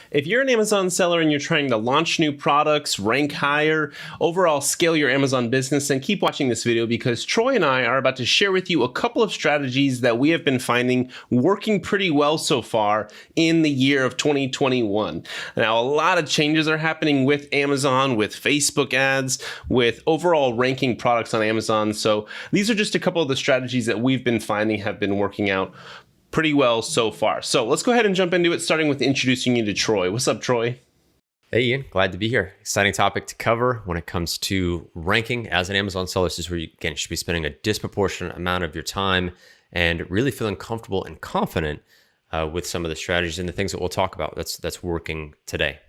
If you're an Amazon seller and you're trying to launch new products, rank higher, overall scale your Amazon business, then keep watching this video because Troy and I are about to share with you a couple of strategies that we have been finding working pretty well so far in the year of 2021. Now, a lot of changes are happening with Amazon, with Facebook ads, with overall ranking products on Amazon. So these are just a couple of the strategies that we've been finding have been working out pretty well so far. So let's go ahead and jump into it, starting with introducing you to Troy. What's up, Troy? Hey, Ian. Glad to be here. Exciting topic to cover when it comes to ranking as an Amazon seller. This is where you, again, should be spending a disproportionate amount of your time and really feeling comfortable and confident with some of the strategies and the things that we'll talk about that's working today.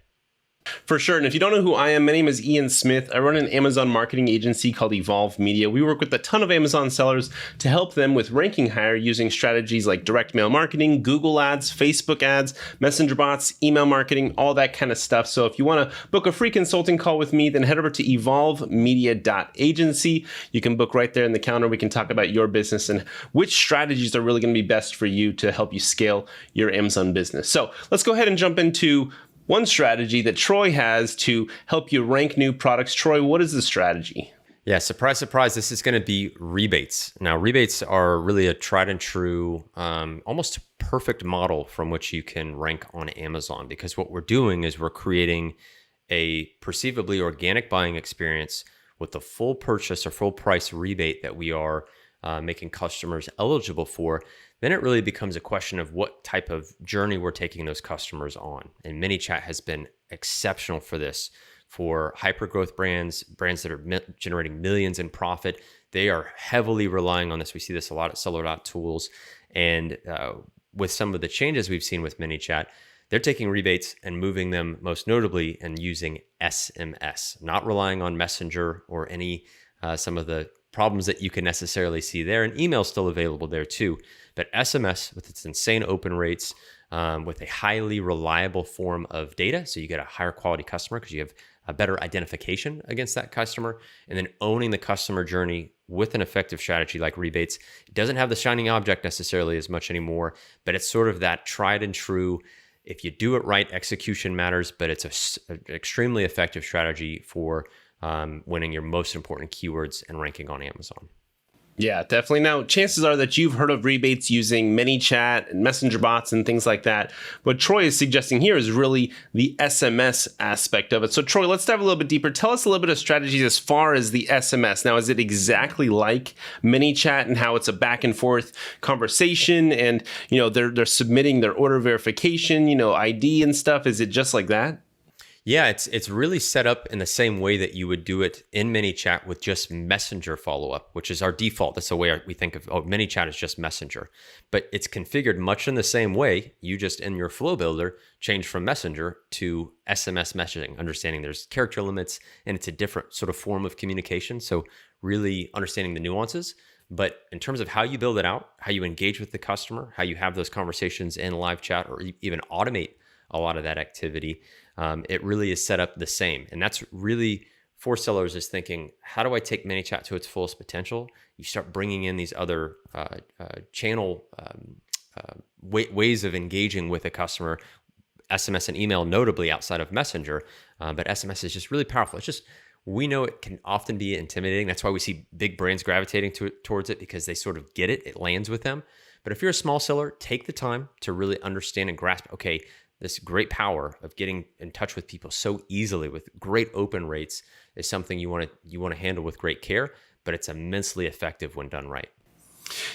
For sure. And if you don't know who I am, my name is Ian Smith. I run an Amazon marketing agency called Evolve Media. We work with a ton of Amazon sellers to help them with ranking higher using strategies like direct mail marketing, Google ads, Facebook ads, messenger bots, email marketing, all that kind of stuff. So if you want to book a free consulting call with me, then head over to evolvemedia.agency. You can book right there in the calendar. We can talk about your business and which strategies are really going to be best for you to help you scale your Amazon business. So let's go ahead and jump into one strategy that Troy has to help you rank new products. Troy, what is the strategy? Yeah, surprise, surprise. This is going to be rebates. Now, rebates are really a tried and true, almost perfect model from which you can rank on Amazon, because what we're doing is we're creating a perceivably organic buying experience with the full purchase or full price rebate that we are making customers eligible for. Then it really becomes a question of what type of journey we're taking those customers on. And ManyChat has been exceptional for this. For hyper-growth brands that are generating millions in profit, they are heavily relying on this. We see this a lot at Seller.Tools. And with some of the changes we've seen with ManyChat, they're taking rebates and moving them most notably and using SMS, not relying on Messenger or any some of the problems that you can necessarily see there. And email is still available there too. But SMS, with its insane open rates, with a highly reliable form of data, so you get a higher quality customer because you have a better identification against that customer, and then owning the customer journey with an effective strategy like rebates. It doesn't have the shining object necessarily as much anymore, but it's sort of that tried and true, if you do it right, execution matters, but it's an extremely effective strategy for winning your most important keywords and ranking on Amazon. Yeah, definitely. Now, chances are that you've heard of rebates using ManyChat and messenger bots and things like that. What Troy is suggesting here is really the SMS aspect of it. So Troy, let's dive a little bit deeper. Tell us a little bit of strategies as far as the SMS. Now, is it exactly like ManyChat and how it's a back and forth conversation and, they're submitting their order verification, ID and stuff? Is it just like that? Yeah, it's really set up in the same way that you would do it in ManyChat with just Messenger follow-up, which is our default. That's the way we think of, ManyChat is just Messenger. But it's configured much in the same way. You just, in your flow builder, change from Messenger to SMS messaging, understanding there's character limits, and it's a different sort of form of communication. So really understanding the nuances. But in terms of how you build it out, how you engage with the customer, how you have those conversations in live chat or even automate a lot of that activity, it really is set up the same. And that's really for sellers is thinking, how do I take ManyChat to its fullest potential? You start bringing in these other channel ways of engaging with a customer, SMS and email notably outside of Messenger, but SMS is just really powerful. It's just, we know it can often be intimidating. That's why we see big brands gravitating towards it, because they sort of get it. It lands with them. But if you're a small seller, take the time to really understand and grasp, okay, this great power of getting in touch with people so easily with great open rates is something you want to handle with great care, but it's immensely effective when done right.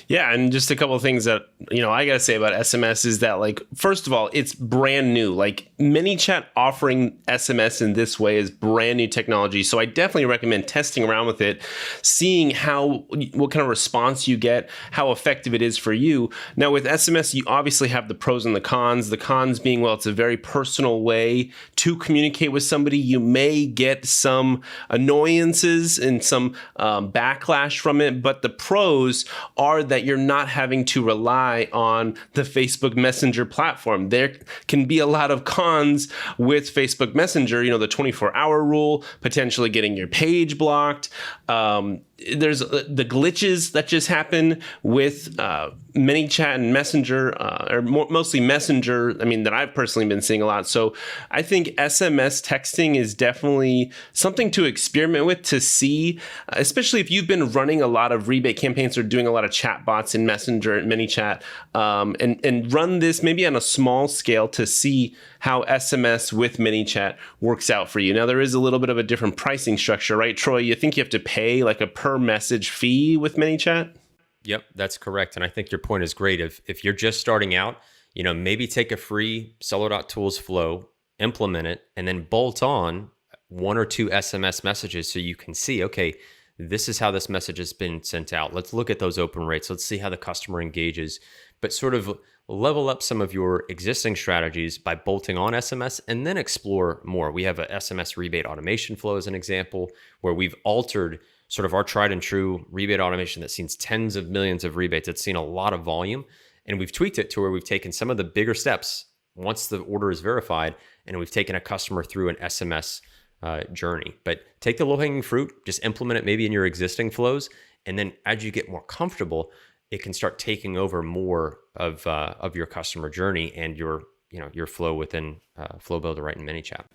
Yeah, and just a couple of things that, I got to say about SMS is that, first of all, it's brand new. ManyChat offering SMS in this way is brand new technology. So I definitely recommend testing around with it, seeing what kind of response you get, how effective it is for you. Now, with SMS, you obviously have the pros and the cons. The cons being, well, it's a very personal way to communicate with somebody. You may get some annoyances and some backlash from it, but the pros are that you're not having to rely on the Facebook Messenger platform. There can be a lot of cons with Facebook Messenger, the 24-hour rule, potentially getting your page blocked. there's the glitches that just happen with ManyChat and Messenger, mostly Messenger, that I've personally been seeing a lot. So I think SMS texting is definitely something to experiment with, to see, especially if you've been running a lot of rebate campaigns or doing a lot of chat bots in Messenger and ManyChat, and run this maybe on a small scale to see how SMS with ManyChat works out for you. Now, there is a little bit of a different pricing structure, right, Troy? You think you have to pay like a per message fee with ManyChat? Yep, that's correct. And I think your point is great. If you're just starting out, maybe take a free Seller.tools flow, implement it, and then bolt on 1 or 2 SMS messages so you can see, okay, this is how this message has been sent out. Let's look at those open rates. Let's see how the customer engages. But sort of level up some of your existing strategies by bolting on SMS and then explore more. We have a SMS rebate automation flow as an example, where we've altered sort of our tried and true rebate automation that's seen tens of millions of rebates. It's seen a lot of volume, and we've tweaked it to where we've taken some of the bigger steps once the order is verified, and we've taken a customer through an SMS journey. But take the low-hanging fruit, just implement it maybe in your existing flows, and then as you get more comfortable, it can start taking over more of your customer journey and your flow within Flow Builder right in ManyChat.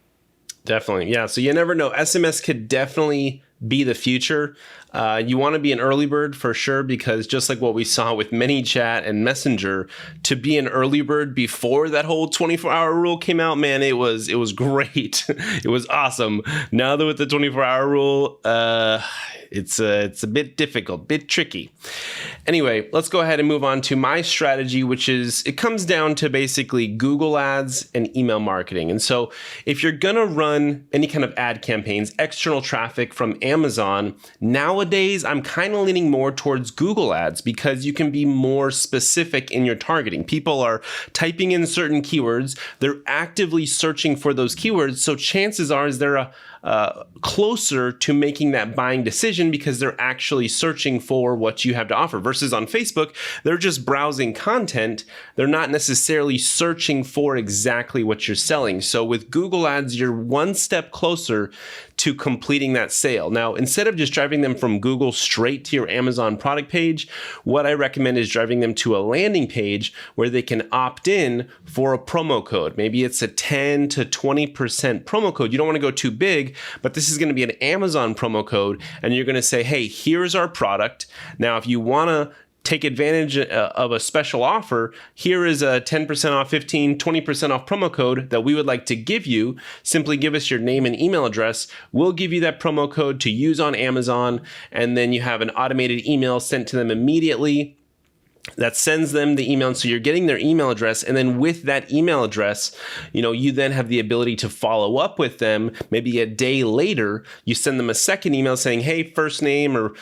Definitely. Yeah. So you never know. SMS could definitely be the future. You want to be an early bird for sure, because just like what we saw with ManyChat and Messenger, to be an early bird before that whole 24-hour rule came out, man, it was great. It was awesome. Now that with the 24-hour rule, it's a bit difficult, bit tricky. Anyway, let's go ahead and move on to my strategy, which is, it comes down to basically Google Ads and email marketing. And so if you're going to run any kind of ad campaigns, external traffic from Amazon, nowadays I'm kind of leaning more towards Google Ads, because you can be more specific in your targeting. People are typing in certain keywords. They're actively searching for those keywords. So chances are is they're closer to making that buying decision, because they're actually searching for what you have to offer. Versus on Facebook, they're just browsing content. They're not necessarily searching for exactly what you're selling. So with Google Ads, you're one step closer to completing that sale. Now, instead of just driving them from Google straight to your Amazon product page, what I recommend is driving them to a landing page where they can opt in for a promo code. Maybe it's a 10 to 20% promo code. You don't want to go too big, but this is going to be an Amazon promo code, and you're going to say, hey, here's our product. Now, if you want to take advantage of a special offer, here is a 10% off, 15, 20% off promo code that we would like to give you. Simply give us your name and email address. We'll give you that promo code to use on Amazon, and then you have an automated email sent to them immediately that sends them the email. And so you're getting their email address. And then with that email address, you then have the ability to follow up with them. Maybe a day later, you send them a second email saying, hey, first name, or,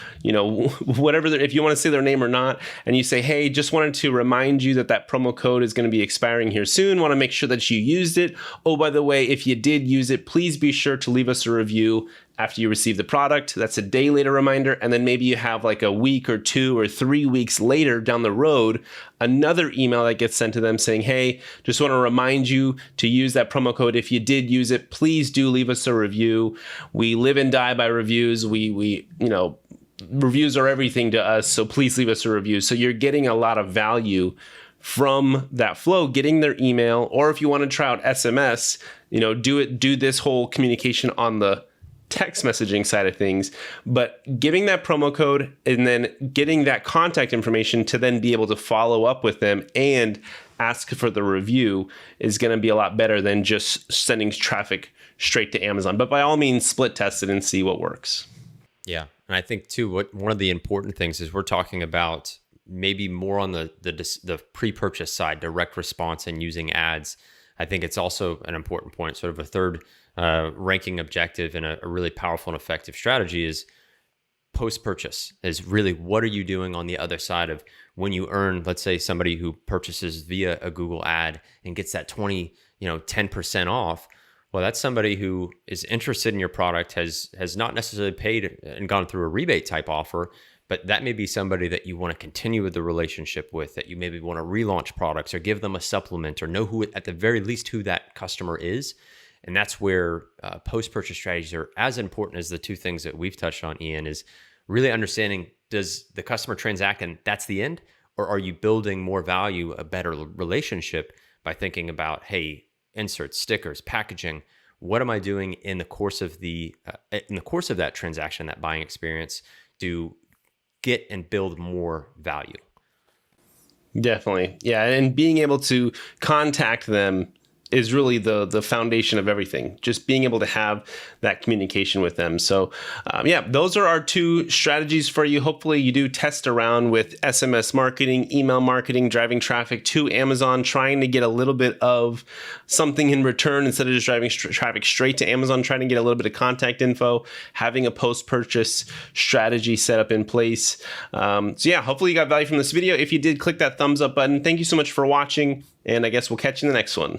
whatever, if you want to say their name or not. And you say, hey, just wanted to remind you that promo code is going to be expiring here soon. Want to make sure that you used it. Oh, by the way, if you did use it, please be sure to leave us a review after you receive the product. That's a day later reminder. And then maybe you have like a week or 2 or 3 weeks later down the road, another email that gets sent to them saying, hey, just want to remind you to use that promo code. If you did use it, please do leave us a review. We live and die by reviews. Reviews are everything to us. So please leave us a review. So you're getting a lot of value from that flow, getting their email, or if you want to try out SMS, do this whole communication on the text messaging side of things, but giving that promo code and then getting that contact information to then be able to follow up with them and ask for the review is going to be a lot better than just sending traffic straight to Amazon. But by all means, split test it and see what works. Yeah. And I think too, one of the important things is we're talking about maybe more on the pre-purchase side, direct response and using ads. I think it's also an important point, sort of a third ranking objective and a really powerful and effective strategy is post-purchase, is really what are you doing on the other side of when you earn, let's say somebody who purchases via a Google ad and gets that 10% off. Well, that's somebody who is interested in your product, has not necessarily paid and gone through a rebate type offer, but that may be somebody that you want to continue with the relationship with, that you maybe want to relaunch products or give them a supplement or know who, at the very least, who that customer is. And that's where post-purchase strategies are as important as the two things that we've touched on, Ian, is really understanding, does the customer transact and that's the end? Or are you building more value, a better relationship by thinking about, hey, inserts, stickers, packaging, what am I doing in the course of that transaction, that buying experience, to get and build more value? Definitely. Yeah. And being able to contact them is really the foundation of everything. Just being able to have that communication with them. So yeah, those are our 2 strategies for you. Hopefully you do test around with SMS marketing, email marketing, driving traffic to Amazon, trying to get a little bit of something in return instead of just driving traffic straight to Amazon, trying to get a little bit of contact info, having a post-purchase strategy set up in place. So yeah, hopefully you got value from this video. If you did, click that thumbs up button. Thank you so much for watching, and I guess we'll catch you in the next one.